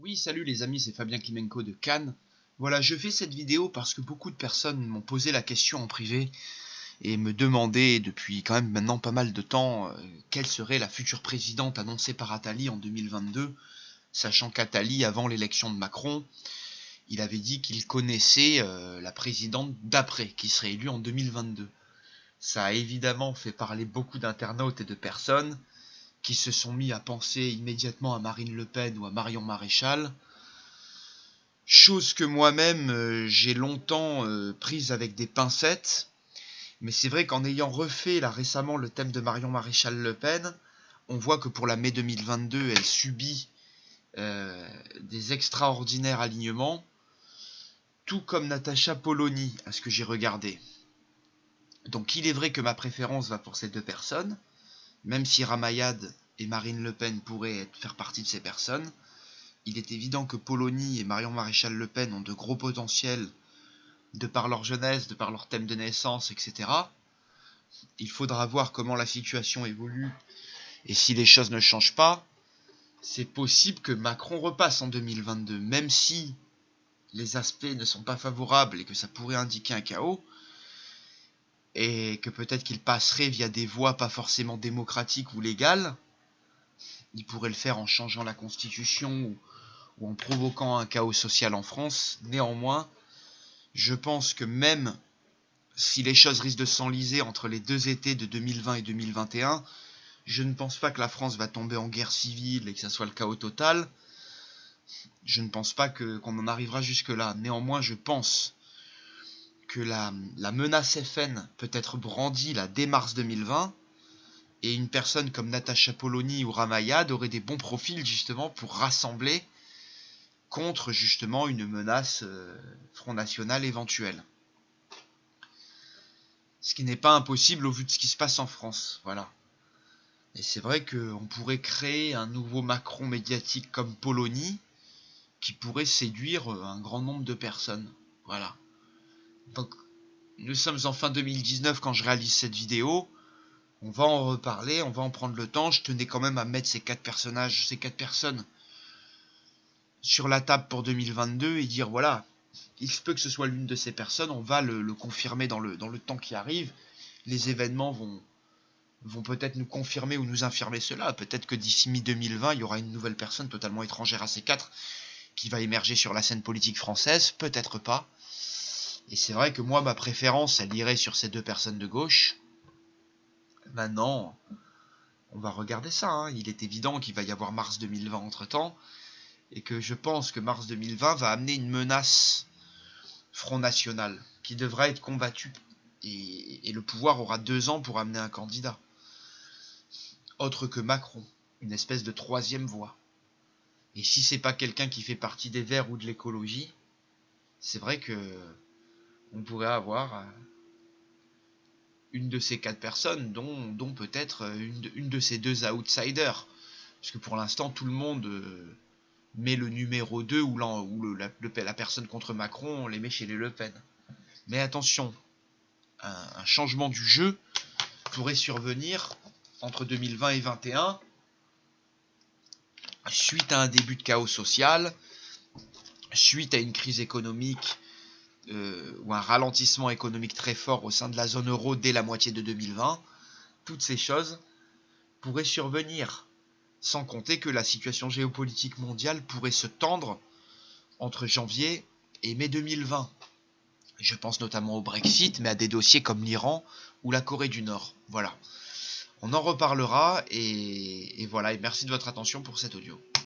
Oui, salut les amis, c'est Fabien Klimenko de Cannes. Voilà, je fais cette vidéo parce que beaucoup de personnes m'ont posé la question en privé et me demandaient depuis quand même maintenant pas mal de temps quelle serait la future présidente annoncée par Attali en 2022, sachant qu'Attali, avant l'élection de Macron, il avait dit qu'il connaissait la présidente d'après, qui serait élue en 2022. Ça a évidemment fait parler beaucoup d'internautes et de personnes qui se sont mis à penser immédiatement à Marine Le Pen ou à Marion Maréchal, chose que moi-même j'ai longtemps prise avec des pincettes, mais c'est vrai qu'en ayant refait là récemment le thème de Marion Maréchal Le Pen, on voit que pour la mai 2022, elle subit des extraordinaires alignements, tout comme Natacha Polony, à ce que j'ai regardé. Donc il est vrai que ma préférence va pour ces deux personnes, même si Ramayad et Marine Le Pen pourraient faire partie de ces personnes. Il est évident que Polony et Marion Maréchal Le Pen ont de gros potentiels de par leur jeunesse, de par leur thème de naissance, etc. Il faudra voir comment la situation évolue et si les choses ne changent pas, c'est possible que Macron repasse en 2022, même si les aspects ne sont pas favorables et que ça pourrait indiquer un chaos, et que peut-être qu'il passerait via des voies pas forcément démocratiques ou légales. Il pourrait le faire en changeant la constitution ou en provoquant un chaos social en France. Néanmoins, je pense que même si les choses risquent de s'enliser entre les deux étés de 2020 et 2021, je ne pense pas que la France va tomber en guerre civile et que ça soit le chaos total. Je ne pense pas qu'on en arrivera jusque-là. Néanmoins, je pense que la menace FN peut être brandie là, dès mars 2020, et une personne comme Natacha Polony ou Ramayad aurait des bons profils justement pour rassembler contre justement une menace Front National éventuelle. Ce qui n'est pas impossible au vu de ce qui se passe en France. Voilà. Et c'est vrai qu'on pourrait créer un nouveau Macron médiatique comme Polony qui pourrait séduire un grand nombre de personnes. Voilà. Donc, nous sommes en fin 2019 quand je réalise cette vidéo. On va en reparler, on va en prendre le temps. Je tenais quand même à mettre ces quatre personnes sur la table pour 2022 et dire voilà, il se peut que ce soit l'une de ces personnes, on va le confirmer dans le temps qui arrive. Les événements vont peut-être nous confirmer ou nous infirmer cela. Peut-être que d'ici mi-2020, il y aura une nouvelle personne totalement étrangère à ces quatre qui va émerger sur la scène politique française, peut-être pas. Et c'est vrai que moi, ma préférence, elle irait sur ces deux personnes de gauche. Maintenant, on va regarder ça. Hein. Il est évident qu'il va y avoir mars 2020 entre-temps, et que je pense que mars 2020 va amener une menace Front National, qui devra être combattue. Et le pouvoir aura 2 ans pour amener un candidat. Autre que Macron, une espèce de troisième voie. Et si c'est pas quelqu'un qui fait partie des Verts ou de l'écologie, c'est vrai que on pourrait avoir une de ces quatre personnes, dont peut-être une de ces deux outsiders. Parce que pour l'instant, tout le monde met le numéro 2 ou la personne contre Macron, on les met chez les Le Pen. Mais attention, un changement du jeu pourrait survenir entre 2020 et 2021, suite à un début de chaos social, suite à une crise économique ou un ralentissement économique très fort au sein de la zone euro dès la moitié de 2020, toutes ces choses pourraient survenir, sans compter que la situation géopolitique mondiale pourrait se tendre entre janvier et mai 2020. Je pense notamment au Brexit, mais à des dossiers comme l'Iran ou la Corée du Nord. Voilà. On en reparlera et voilà, et merci de votre attention pour cet audio.